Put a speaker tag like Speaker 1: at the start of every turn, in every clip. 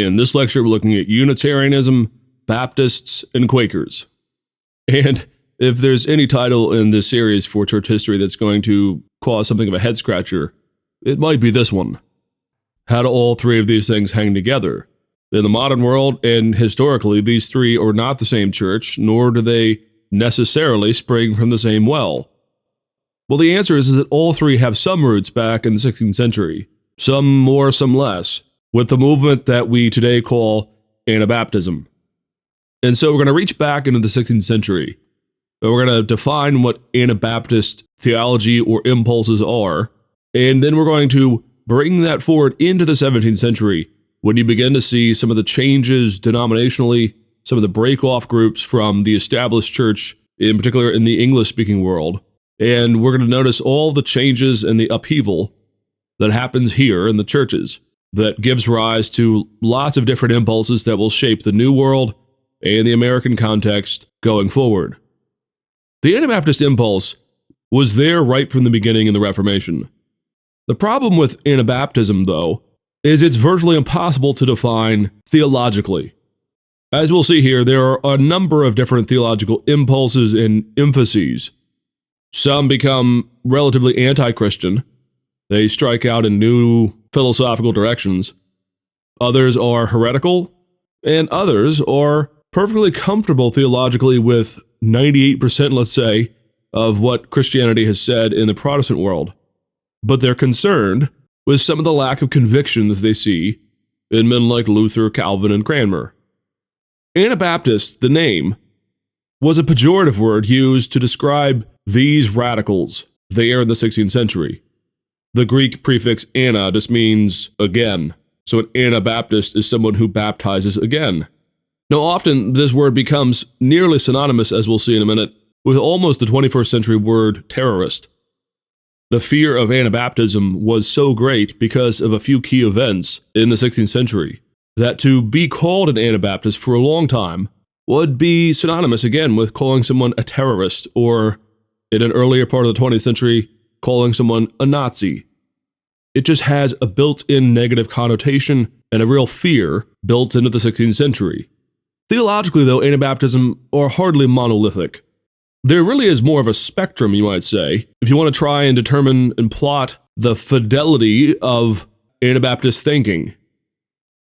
Speaker 1: In this lecture, we're looking at Unitarianism, Baptists, and Quakers. And if there's any title in this series for church history that's going to cause something of a head-scratcher, it might be this one. How do all three of these things hang together? In the modern world, and historically, these three are not the same church, nor do they necessarily spring from the same well. Well, the answer is that all three have some roots back in the 16th century, some more, some less, with the movement that we today call Anabaptism. And so we're going to reach back into the 16th century, and we're going to define what Anabaptist theology or impulses are, and then we're going to bring that forward into the 17th century when you begin to see some of the changes denominationally, some of the break-off groups from the established church, in particular in the English-speaking world. And we're going to notice all the changes and the upheaval that happens here in the churches that gives rise to lots of different impulses that will shape the New World and the American context going forward. The Anabaptist impulse was there right from the beginning in the Reformation. The problem with Anabaptism, though, is it's virtually impossible to define theologically. As we'll see here, there are a number of different theological impulses and emphases. Some become relatively anti-Christian. They strike out in new philosophical directions. Others are heretical, and others are perfectly comfortable theologically with 98%, let's say, of what Christianity has said in the Protestant world. But they're concerned with some of the lack of conviction that they see in men like Luther, Calvin, and Cranmer. Anabaptist, the name, was a pejorative word used to describe these radicals there in the 16th century. The Greek prefix ana just means again, so an Anabaptist is someone who baptizes again. Now, often this word becomes nearly synonymous, as we'll see in a minute, with almost the 21st century word terrorist. The fear of Anabaptism was so great because of a few key events in the 16th century that to be called an Anabaptist for a long time would be synonymous again with calling someone a terrorist, or in an earlier part of the 20th century, calling someone a Nazi. It just has a built-in negative connotation and a real fear built into the 16th century. Theologically, though, Anabaptism are hardly monolithic. There really is more of a spectrum, you might say, if you want to try and determine and plot the fidelity of Anabaptist thinking.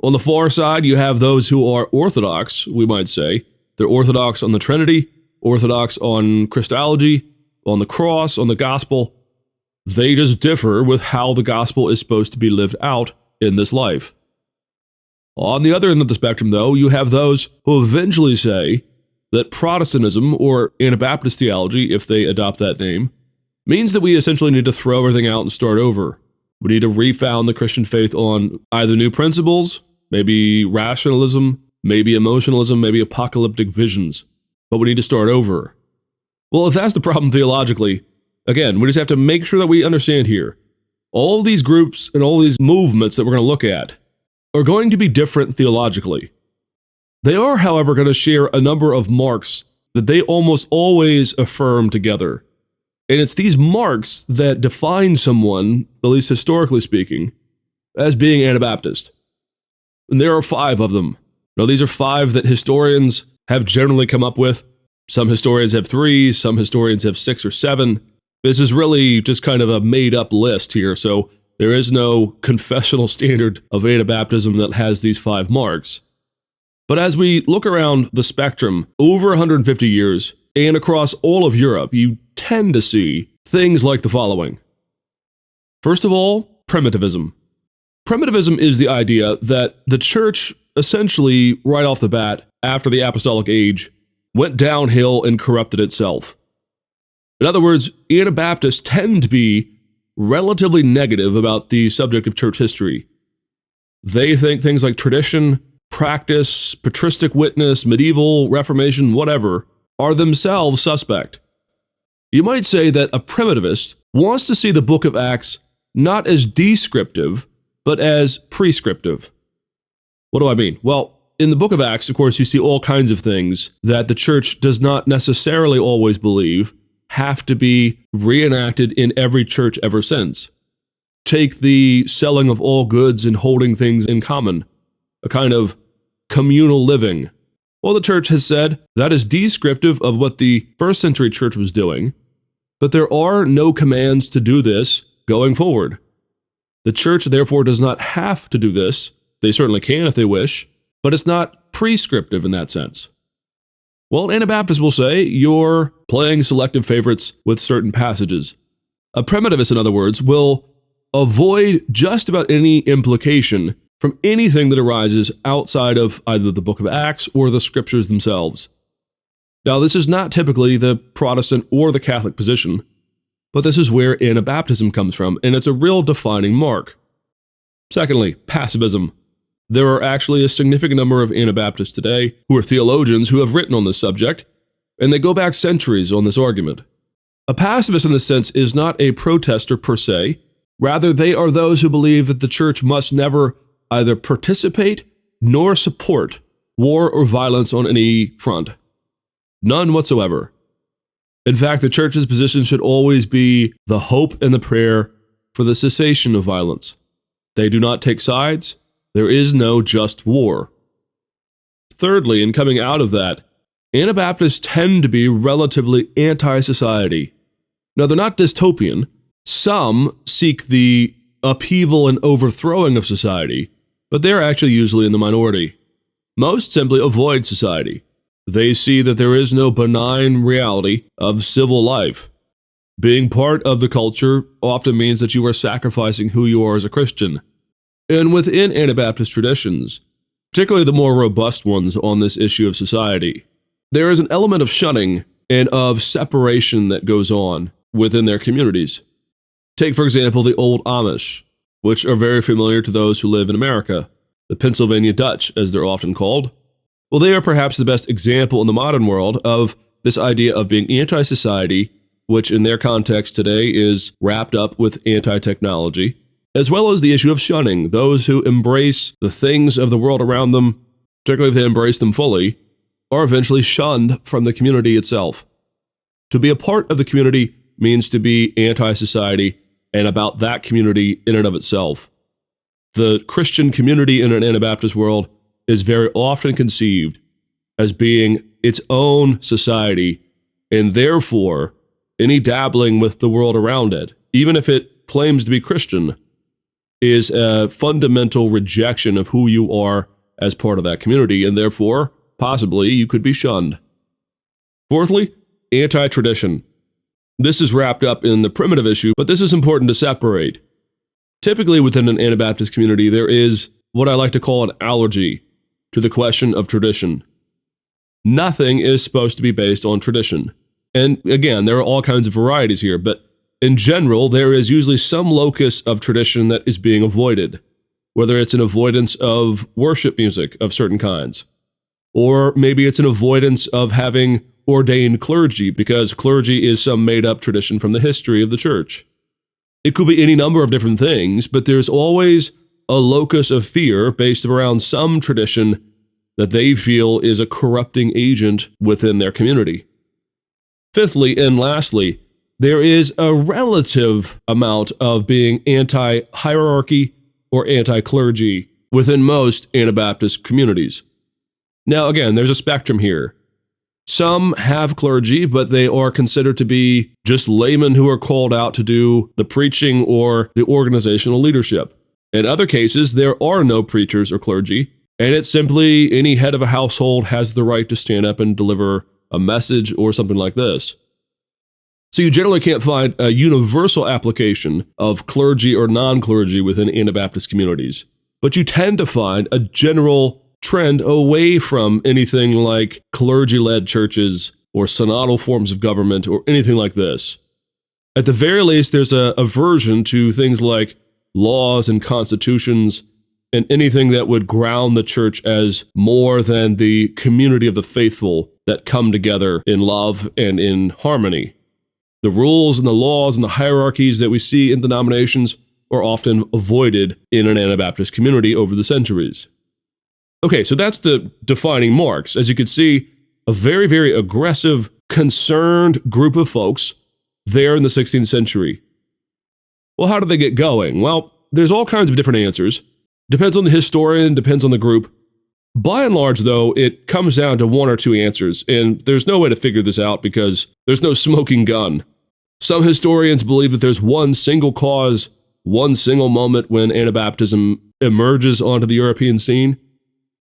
Speaker 1: On the far side, you have those who are orthodox, we might say. They're orthodox on the Trinity, orthodox on Christology, on the cross, on the gospel. They just differ with how the gospel is supposed to be lived out in this life. On the other end of the spectrum, though, you have those who eventually say that Protestantism, or Anabaptist theology, if they adopt that name, means that we essentially need to throw everything out and start over. We need to refound the Christian faith on either new principles, maybe rationalism, maybe emotionalism, maybe apocalyptic visions. But we need to start over. Well, if that's the problem theologically, again, we just have to make sure that we understand here. All these groups and all these movements that we're going to look at are going to be different theologically. They are, however, going to share a number of marks that they almost always affirm together. And it's these marks that define someone, at least historically speaking, as being Anabaptist. And there are 5 of them. Now, these are 5 that historians have generally come up with. Some historians have 3, some historians have 6 or 7. This is really just kind of a made-up list here, so there is no confessional standard of Anabaptism that has these 5 marks. But as we look around the spectrum, over 150 years, and across all of Europe, you tend to see things like the following. First of all, primitivism. Primitivism is the idea that the church, essentially right off the bat, after the apostolic age, went downhill and corrupted itself. In other words, Anabaptists tend to be relatively negative about the subject of church history. They think things like tradition, practice, patristic witness, medieval, Reformation, whatever, are themselves suspect. You might say that a primitivist wants to see the book of Acts not as descriptive, but as prescriptive. What do I mean? Well, in the book of Acts, of course, you see all kinds of things that the church does not necessarily always believe have to be reenacted in every church ever since. Take the selling of all goods and holding things in common. a kind of communal living. Well, the church has said that is descriptive of what the first century church was doing, but there are no commands to do this going forward. The church, therefore, does not have to do this. They certainly can if they wish, but it's not prescriptive in that sense. Well, Anabaptists will say you're playing selective favorites with certain passages. A primitivist, in other words, will avoid just about any implication from anything that arises outside of either the book of Acts or the scriptures themselves. Now, this is not typically the Protestant or the Catholic position, but this is where Anabaptism comes from, and it's a real defining mark. Secondly, passivism. There are actually a significant number of Anabaptists today who are theologians who have written on this subject, and they go back centuries on this argument. A pacifist in this sense is not a protester per se. Rather, they are those who believe that the church must never either participate nor support war or violence on any front. None whatsoever. In fact, the church's position should always be the hope and the prayer for the cessation of violence. They do not take sides. There is no just war. Thirdly, in coming out of that, Anabaptists tend to be relatively anti-society. Now, they're not dystopian. Some seek the upheaval and overthrowing of society, but they're actually usually in the minority. Most simply avoid society. They see that there is no benign reality of civil life. Being part of the culture often means that you are sacrificing who you are as a Christian. And within Anabaptist traditions, particularly the more robust ones on this issue of society, there is an element of shunning and of separation that goes on within their communities. Take, for example, the Old Amish, which are very familiar to those who live in America, the Pennsylvania Dutch, as they're often called. Well, they are perhaps the best example in the modern world of this idea of being anti-society, which in their context today is wrapped up with anti-technology, as well as the issue of shunning. Those who embrace the things of the world around them, particularly if they embrace them fully, are eventually shunned from the community itself. To be a part of the community means to be anti-society and about that community in and of itself. The Christian community in an Anabaptist world is very often conceived as being its own society, and therefore any dabbling with the world around it, even if it claims to be Christian, is a fundamental rejection of who you are as part of that community, and therefore, possibly, you could be shunned. Fourthly, anti-tradition. This is wrapped up in the primitive issue, but this is important to separate. Typically within an Anabaptist community, there is what I like to call an allergy to the question of tradition. Nothing is supposed to be based on tradition. And again, there are all kinds of varieties here, but in general, there is usually some locus of tradition that is being avoided, whether it's an avoidance of worship music of certain kinds, or maybe it's an avoidance of having ordained clergy, because clergy is some made-up tradition from the history of the church. It could be any number of different things, but there's always a locus of fear based around some tradition that they feel is a corrupting agent within their community. Fifthly, and lastly, there is a relative amount of being anti-hierarchy or anti-clergy within most Anabaptist communities. Now, again, there's a spectrum here. Some have clergy, but they are considered to be just laymen who are called out to do the preaching or the organizational leadership. In other cases, there are no preachers or clergy, and it's simply any head of a household has the right to stand up and deliver a message or something like this. So you generally can't find a universal application of clergy or non-clergy within Anabaptist communities, but you tend to find a general trend away from anything like clergy-led churches or synodal forms of government or anything like this. At the very least, there's a aversion to things like laws and constitutions and anything that would ground the church as more than the community of the faithful that come together in love and in harmony. The rules and the laws and the hierarchies that we see in denominations are often avoided in an Anabaptist community over the centuries. Okay, so that's the defining marks. As you can see, a very, very aggressive, concerned group of folks there in the 16th century. Well, how did they get going? Well, there's all kinds of different answers. Depends on the historian, depends on the group. By and large, though, it comes down to one or two answers, and there's no way to figure this out because there's no smoking gun. Some historians believe that there's one single cause, one single moment when Anabaptism emerges onto the European scene.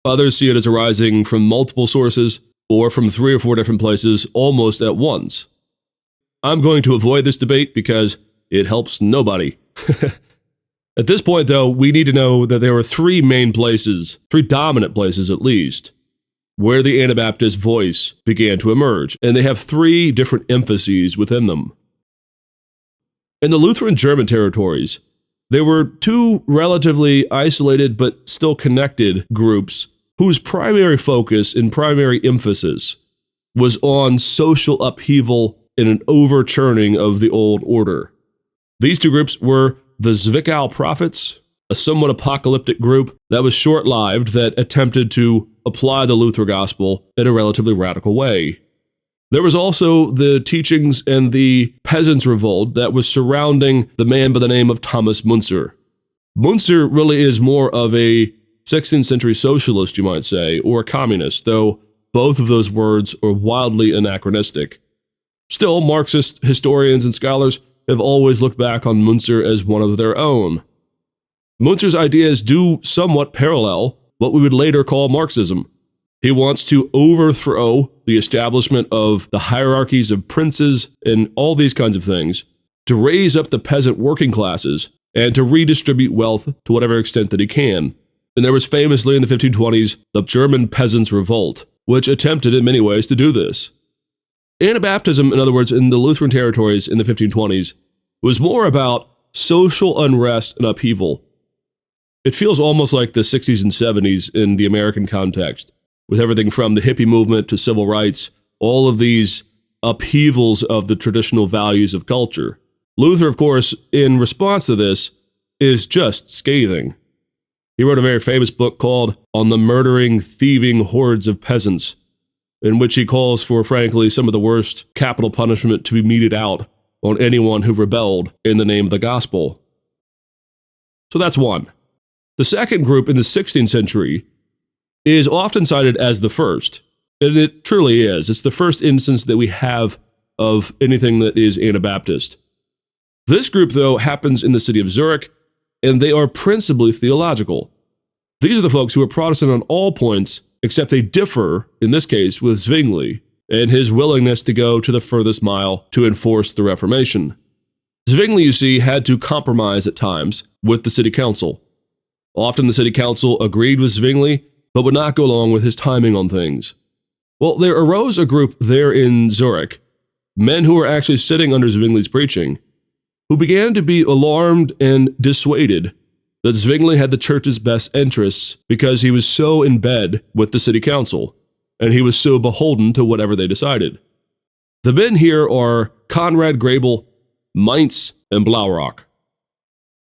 Speaker 1: Others see it as arising from multiple sources or from 3 or 4 different places almost at once. I'm going to avoid this debate because it helps nobody. At this point, though, we need to know that there were 3 main places, 3 dominant places at least, where the Anabaptist voice began to emerge, and they have 3 different emphases within them. In the Lutheran German territories, there were 2 relatively isolated but still connected groups whose primary focus and primary emphasis was on social upheaval and an overturning of the old order. These 2 groups were the Zwickau Prophets, a somewhat apocalyptic group that was short-lived that attempted to apply the Luther gospel in a relatively radical way. There was also the teachings and the peasants' revolt that was surrounding the man by the name of Thomas Munster. Munster really is more of a 16th century socialist, you might say, or a communist, though both of those words are wildly anachronistic. Still, Marxist historians and scholars have always looked back on Munster as one of their own. Munster's ideas do somewhat parallel what we would later call Marxism. He wants to overthrow the establishment of the hierarchies of princes and all these kinds of things, to raise up the peasant working classes, and to redistribute wealth to whatever extent that he can. And there was famously in the 1520s the German Peasants' Revolt, which attempted in many ways to do this. Anabaptism, in other words, in the Lutheran territories in the 1520s, was more about social unrest and upheaval. It feels almost like the 60s and 70s in the American context, with everything from the hippie movement to civil rights, all of these upheavals of the traditional values of culture. Luther, of course, in response to this, is just scathing. He wrote a very famous book called On the Murdering, Thieving Hordes of Peasants, in which he calls for, frankly, some of the worst capital punishment to be meted out on anyone who rebelled in the name of the gospel. So that's one. The second group in the 16th century is often cited as the first, and it truly is. It's the first instance that we have of anything that is Anabaptist. This group, though, happens in the city of Zurich, and they are principally theological. These are the folks who are Protestant on all points, except they differ, in this case, with Zwingli and his willingness to go to the furthest mile to enforce the Reformation. Zwingli, you see, had to compromise at times with the city council. Often the city council agreed with Zwingli, but would not go along with his timing on things. Well, there arose a group there in Zurich, men who were actually sitting under Zwingli's preaching, who began to be alarmed and dissuaded that Zwingli had the church's best interests because he was so in bed with the city council, and he was so beholden to whatever they decided. The men here are Conrad Grebel, Mainz, and Blaurock.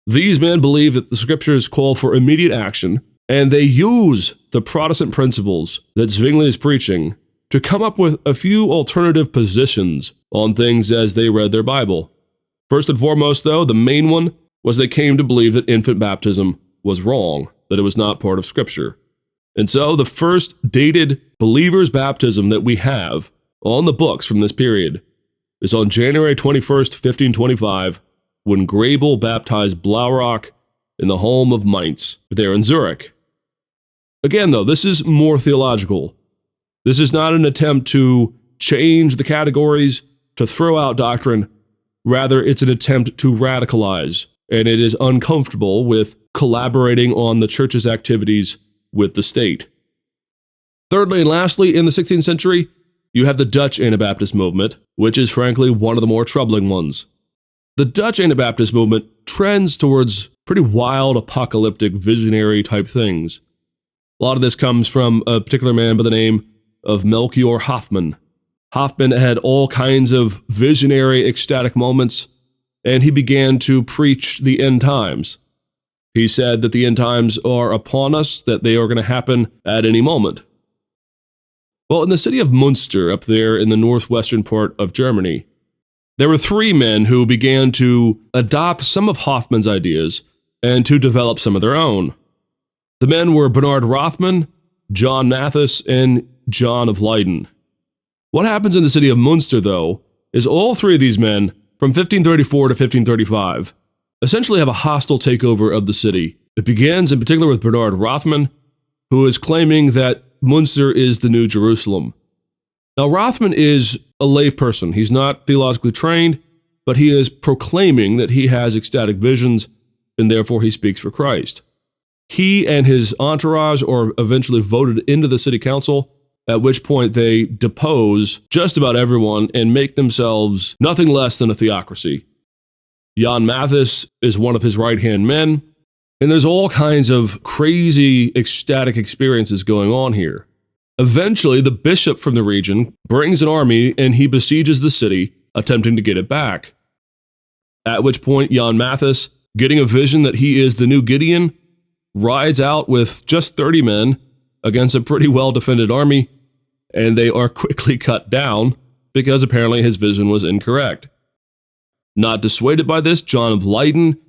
Speaker 1: These men believe that the scriptures call for immediate action, and they use the Protestant principles that Zwingli is preaching to come up with a few alternative positions on things as they read their Bible. First and foremost, though, the main one was they came to believe that infant baptism was wrong, that it was not part of Scripture. And so the first dated believer's baptism that we have on the books from this period is on January 21st, 1525, when Grebel baptized Blaurock in the home of Mainz, there in Zurich. Again, though, this is more theological. This is not an attempt to change the categories, to throw out doctrine. Rather, it's an attempt to radicalize, and it is uncomfortable with collaborating on the church's activities with the state. Thirdly and lastly, in the 16th century, you have the Dutch Anabaptist movement, which is frankly one of the more troubling ones. The Dutch Anabaptist movement trends towards pretty wild, apocalyptic, visionary type things. A lot of this comes from a particular man by the name of Melchior Hoffman. Hoffman had all kinds of visionary, ecstatic moments, and he began to preach the end times. He said that the end times are upon us, that they are going to happen at any moment. Well, in the city of Munster, up there in the northwestern part of Germany, there were 3 men who began to adopt some of Hoffman's ideas and to develop some of their own. The men were Bernard Rothman, John Mathis, and John of Leyden. What happens in the city of Munster, though, is all three of these men, from 1534 to 1535, essentially have a hostile takeover of the city. It begins in particular with Bernard Rothman, who is claiming that Munster is the New Jerusalem. Now, Rothman is a layperson. He's not theologically trained, but he is proclaiming that he has ecstatic visions, and therefore he speaks for Christ. He and his entourage are eventually voted into the city council, at which point they depose just about everyone and make themselves nothing less than a theocracy. Jan Mathis is one of his right-hand men, and there's all kinds of crazy, ecstatic experiences going on here. Eventually, the bishop from the region brings an army and he besieges the city, attempting to get it back. At which point, Jan Mathis, getting a vision that he is the new Gideon, rides out with just 30 men against a pretty well-defended army, and they are quickly cut down because apparently his vision was incorrect. Not dissuaded by this, John of Leyden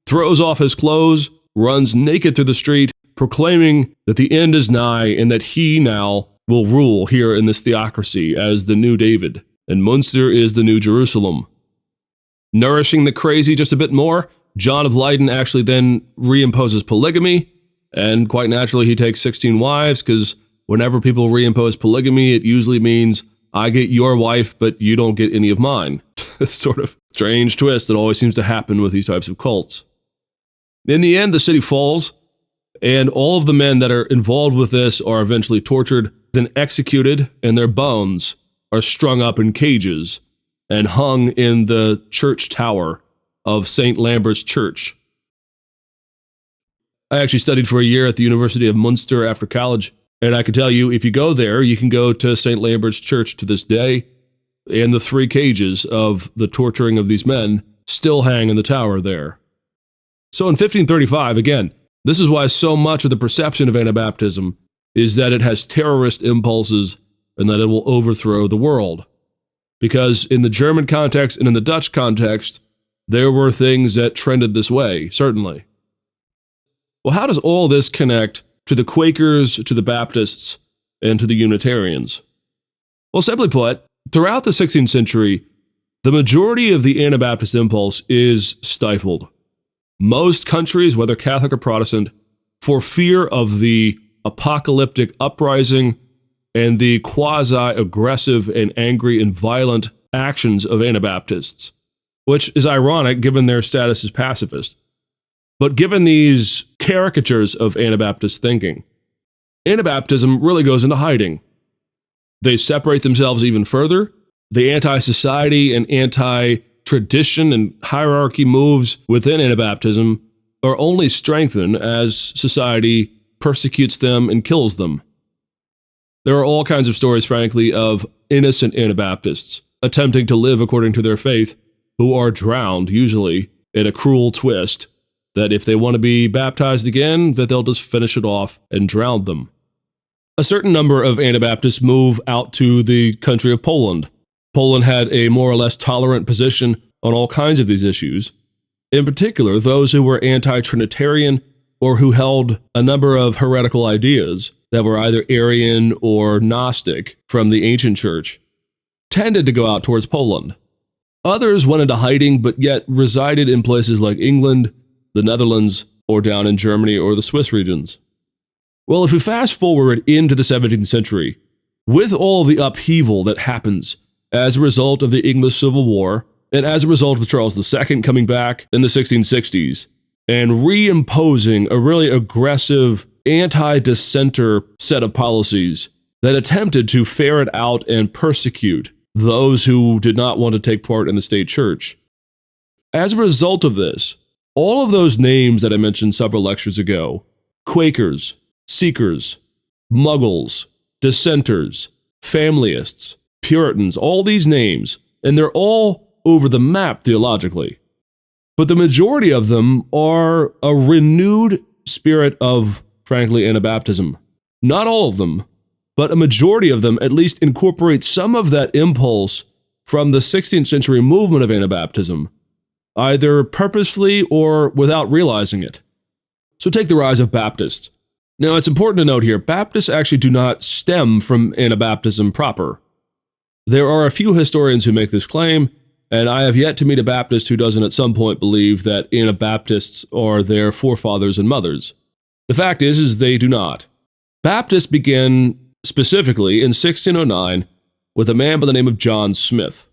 Speaker 1: throws off his clothes, runs naked through the street, proclaiming that the end is nigh and that he now will rule here in this theocracy as the new David, and Munster is the new Jerusalem. Nourishing the crazy just a bit more, John of Leyden actually then reimposes polygamy, and quite naturally he takes 16 wives, because whenever people reimpose polygamy, it usually means I get your wife, but you don't get any of mine. Sort of strange twist that always seems to happen with these types of cults. In the end, the city falls, and all of the men that are involved with this are eventually tortured, then executed, and their bones are strung up in cages and hung in the church tower of St. Lambert's Church. I actually studied for a year at the University of Munster after college, and I can tell you, if you go there, you can go to St. Lambert's Church to this day, and the 3 cages of the torturing of these men still hang in the tower there. So in 1535, again, this is why so much of the perception of Anabaptism is that it has terrorist impulses and that it will overthrow the world. Because in the German context and in the Dutch context, there were things that trended this way, certainly. Well, how does all this connect to the Quakers, to the Baptists, and to the Unitarians? Well, simply put, throughout the 16th century, the majority of the Anabaptist impulse is stifled. Most countries, whether Catholic or Protestant, for fear of the apocalyptic uprising and the quasi-aggressive and angry and violent actions of Anabaptists, which is ironic given their status as pacifist. But given these caricatures of Anabaptist thinking, Anabaptism really goes into hiding. They separate themselves even further. The anti-society and anti-tradition and hierarchy moves within Anabaptism are only strengthened as society persecutes them and kills them. There are all kinds of stories, frankly, of innocent Anabaptists attempting to live according to their faith who are drowned, usually, in a cruel twist that if they want to be baptized again, that they'll just finish it off and drown them. A certain number of Anabaptists move out to the country of Poland. Poland had a more or less tolerant position on all kinds of these issues. In particular, those who were anti-Trinitarian or who held a number of heretical ideas that were either Arian or Gnostic from the ancient church tended to go out towards Poland. Others went into hiding, but yet resided in places like England, the Netherlands, or down in Germany or the Swiss regions. Well, if we fast forward into the 17th century, with all the upheaval that happens as a result of the English Civil War, and as a result of Charles II coming back in the 1660s, and reimposing a really aggressive anti-dissenter set of policies that attempted to ferret out and persecute those who did not want to take part in the state church. As a result of this, all of those names that I mentioned several lectures ago, Quakers, Seekers, Muggles, Dissenters, Familyists, Puritans, all these names, and they're all over the map theologically. But the majority of them are a renewed spirit of, frankly, Anabaptism. Not all of them, but a majority of them at least incorporate some of that impulse from the 16th century movement of Anabaptism, either purposefully or without realizing it. So take the rise of Baptists. Now, it's important to note here, Baptists actually do not stem from Anabaptism proper. There are a few historians who make this claim, and I have yet to meet a Baptist who doesn't at some point believe that Anabaptists are their forefathers and mothers. The fact is they do not. Baptists began specifically in 1609 with a man by the name of John Smith.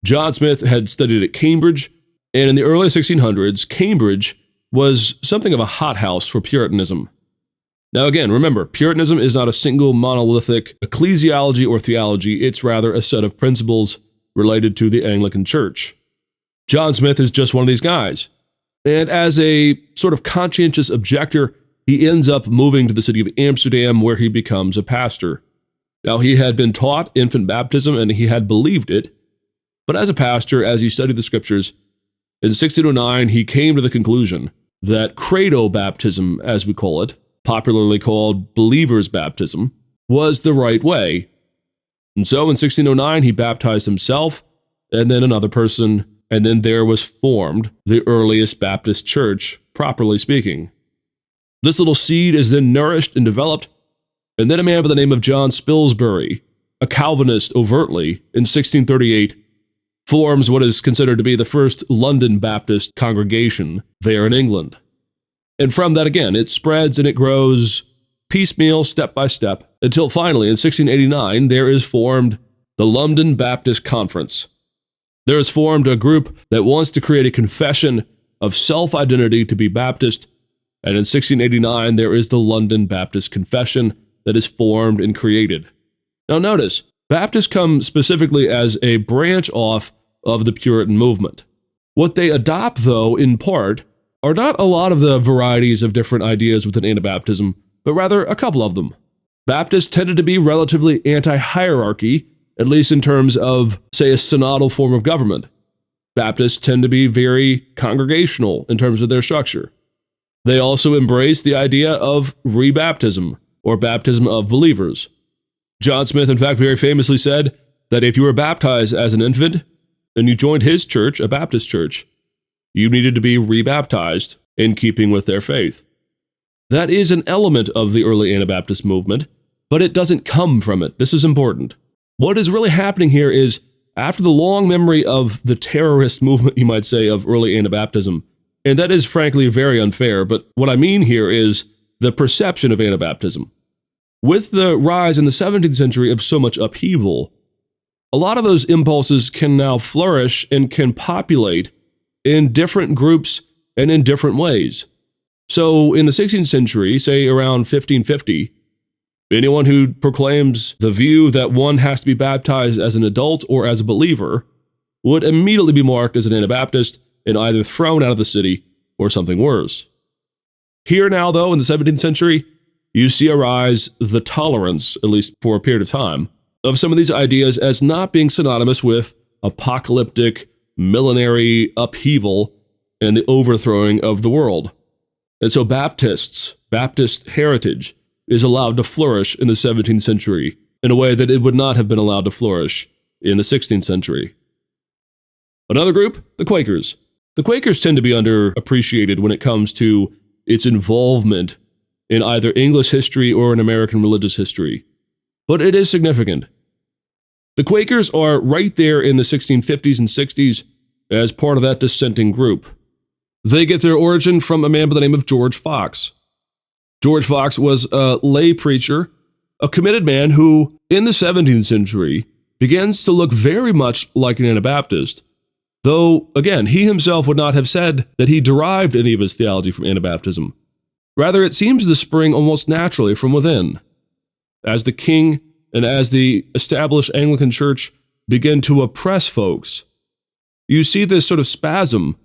Speaker 1: John Smith had studied at Cambridge, and in the early 1600s, Cambridge was something of a hothouse for Puritanism. Now again, remember, Puritanism is not a single monolithic ecclesiology or theology, it's rather a set of principles related to the Anglican Church. John Smith is just one of these guys. And as a sort of conscientious objector, he ends up moving to the city of Amsterdam where he becomes a pastor. Now, he had been taught infant baptism and he had believed it, but as a pastor, as he studied the scriptures, in 1609 he came to the conclusion that credo baptism, as we call it, popularly called believer's baptism, was the right way. And so in 1609 he baptized himself and then another person, and then there was formed the earliest Baptist church, properly speaking. This little seed is then nourished and developed, and then a man by the name of John Spilsbury, a Calvinist overtly, in 1638, forms what is considered to be the first London Baptist congregation there in England. And from that again, it spreads and it grows piecemeal, step by step, until finally in 1689 there is formed the London Baptist Conference. There is formed a group that wants to create a confession of self-identity to be Baptist, and in 1689 there is the London Baptist Confession that is formed and created. Now notice, Baptists come specifically as a branch off of the Puritan movement. What they adopt, though, in part, are not a lot of the varieties of different ideas within Anabaptism, but rather a couple of them. Baptists tended to be relatively anti-hierarchy, at least in terms of, say, a synodal form of government. Baptists tend to be very congregational in terms of their structure. They also embrace the idea of rebaptism, or baptism of believers. John Smith, in fact, very famously said that if you were baptized as an infant and you joined his church, a Baptist church, you needed to be rebaptized in keeping with their faith. That is an element of the early Anabaptist movement, but it doesn't come from it. This is important. What is really happening here is, after the long memory of the terrorist movement, you might say, of early Anabaptism, and that is frankly very unfair, but what I mean here is the perception of Anabaptism. With the rise in the 17th century of so much upheaval, a lot of those impulses can now flourish and can populate in different groups and in different ways. So in the 16th century, say around 1550, anyone who proclaims the view that one has to be baptized as an adult or as a believer would immediately be marked as an Anabaptist and either thrown out of the city or something worse. Here now, though, in the 17th century, you see arise the tolerance, at least for a period of time, of some of these ideas as not being synonymous with apocalyptic, millenary upheaval and the overthrowing of the world. And so Baptist heritage is allowed to flourish in the 17th century in a way that it would not have been allowed to flourish in the 16th century. Another group, the Quakers. The Quakers tend to be underappreciated when it comes to its involvement in either English history or in American religious history, but it is significant. The Quakers are right there in the 1650s and 60s as part of that dissenting group. They get their origin from a man by the name of George Fox. George Fox was a lay preacher, a committed man who, in the 17th century, begins to look very much like an Anabaptist, though, again, he himself would not have said that he derived any of his theology from Anabaptism. Rather, it seems to spring almost naturally from within. As the king and as the established Anglican Church begin to oppress folks, you see this sort of spasm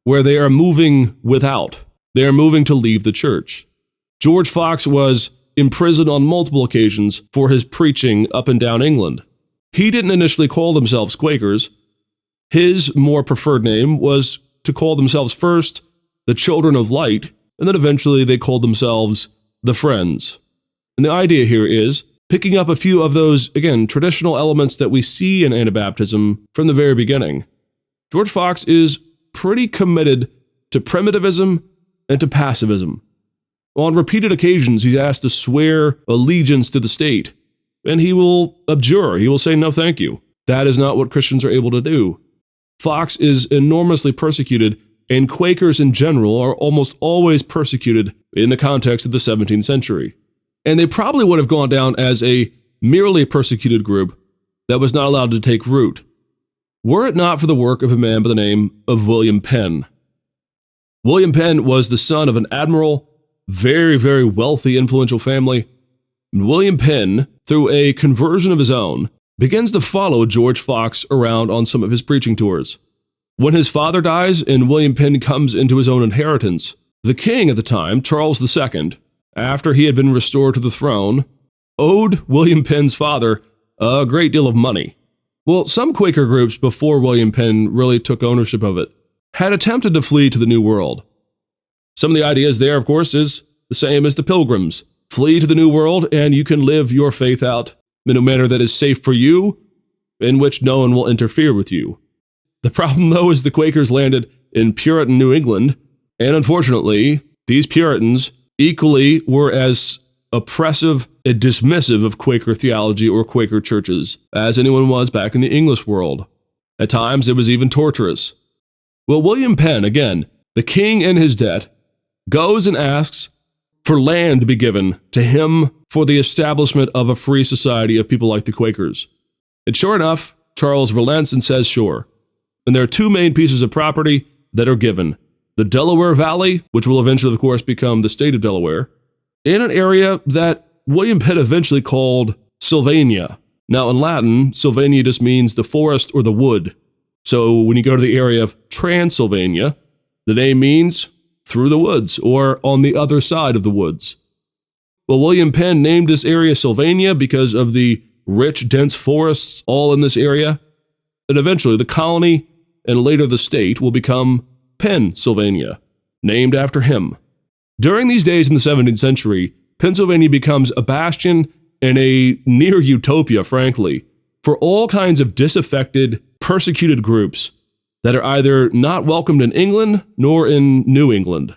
Speaker 1: where they are moving without. They are moving to leave the church. George Fox was imprisoned on multiple occasions for his preaching up and down England. He didn't initially call themselves Quakers. His more preferred name was to call themselves first the Children of Light, and then eventually they called themselves the Friends. And the idea here is picking up a few of those, again, traditional elements that we see in Anabaptism from the very beginning. George Fox is pretty committed to primitivism and to passivism. On repeated occasions, he's asked to swear allegiance to the state, and he will abjure. He will say, no, thank you. That is not what Christians are able to do. Fox is enormously persecuted, and Quakers in general are almost always persecuted in the context of the 17th century. And they probably would have gone down as a merely persecuted group that was not allowed to take root, were it not for the work of a man by the name of William Penn. William Penn was the son of an admiral, very, very wealthy, influential family. And William Penn, through a conversion of his own, begins to follow George Fox around on some of his preaching tours. When his father dies and William Penn comes into his own inheritance, the king at the time, Charles II, after he had been restored to the throne, owed William Penn's father a great deal of money. Well, some Quaker groups before William Penn really took ownership of it had attempted to flee to the New World. Some of the ideas there, of course, is the same as the Pilgrims. Flee to the New World and you can live your faith out in a manner that is safe for you, in which no one will interfere with you. The problem, though, is the Quakers landed in Puritan New England, and unfortunately, these Puritans equally were as oppressive and dismissive of Quaker theology or Quaker churches as anyone was back in the English world. At times, it was even torturous. Well, William Penn, again, the king in his debt, goes and asks for land to be given to him for the establishment of a free society of people like the Quakers. And sure enough, Charles relents and says sure. And there are two main pieces of property that are given: the Delaware Valley, which will eventually, of course, become the state of Delaware, in an area that William Penn eventually called Sylvania. Now, in Latin, Sylvania just means the forest or the wood. So when you go to the area of Transylvania, the name means through the woods or on the other side of the woods. Well, William Penn named this area Sylvania because of the rich, dense forests all in this area. And eventually the colony and later the state will become Pennsylvania, named after him. During these days in the 17th century, Pennsylvania becomes a bastion and a near utopia, frankly, for all kinds of disaffected, persecuted groups that are either not welcomed in England nor in New England.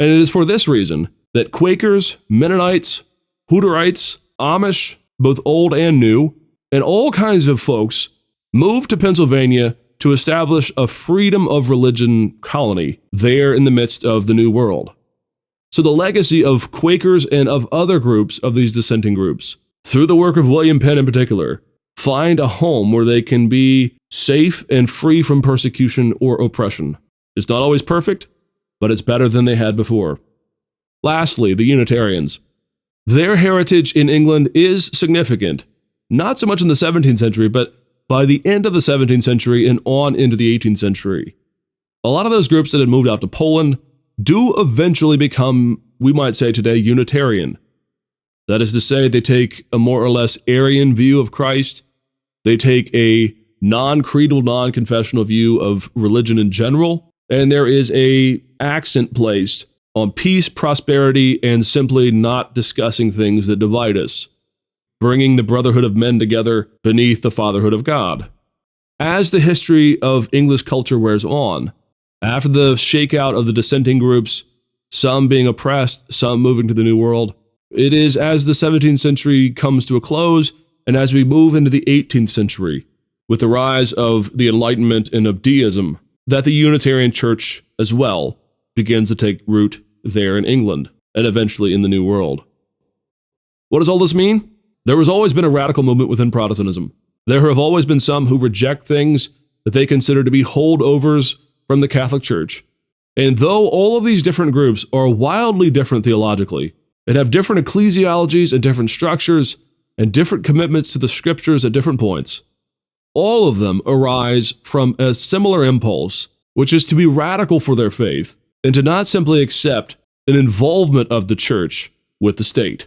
Speaker 1: And it is for this reason that Quakers, Mennonites, Hutterites, Amish, both old and new, and all kinds of folks moved to Pennsylvania to establish a freedom of religion colony there in the midst of the New World. So the legacy of Quakers and of other groups of these dissenting groups, through the work of William Penn in particular, find a home where they can be safe and free from persecution or oppression. It's not always perfect, but it's better than they had before. Lastly, the Unitarians. Their heritage in England is significant, not so much in the 17th century, but by the end of the 17th century and on into the 18th century. A lot of those groups that had moved out to Poland do eventually become, we might say today, Unitarian. That is to say, they take a more or less Arian view of Christ. They take a non-creedal, non-confessional view of religion in general, and there is a accent placed on peace, prosperity, and simply not discussing things that divide us, bringing the brotherhood of men together beneath the fatherhood of God. As the history of English culture wears on, after the shakeout of the dissenting groups, some being oppressed, some moving to the New World, it is as the 17th century comes to a close, and as we move into the 18th century, with the rise of the Enlightenment and of deism, that the Unitarian Church as well begins to take root there in England, and eventually in the New World. What does all this mean? There has always been a radical movement within Protestantism. There have always been some who reject things that they consider to be holdovers from the Catholic Church. And though all of these different groups are wildly different theologically, and have different ecclesiologies and different structures, and different commitments to the scriptures at different points, all of them arise from a similar impulse, which is to be radical for their faith, and to not simply accept an involvement of the church with the state.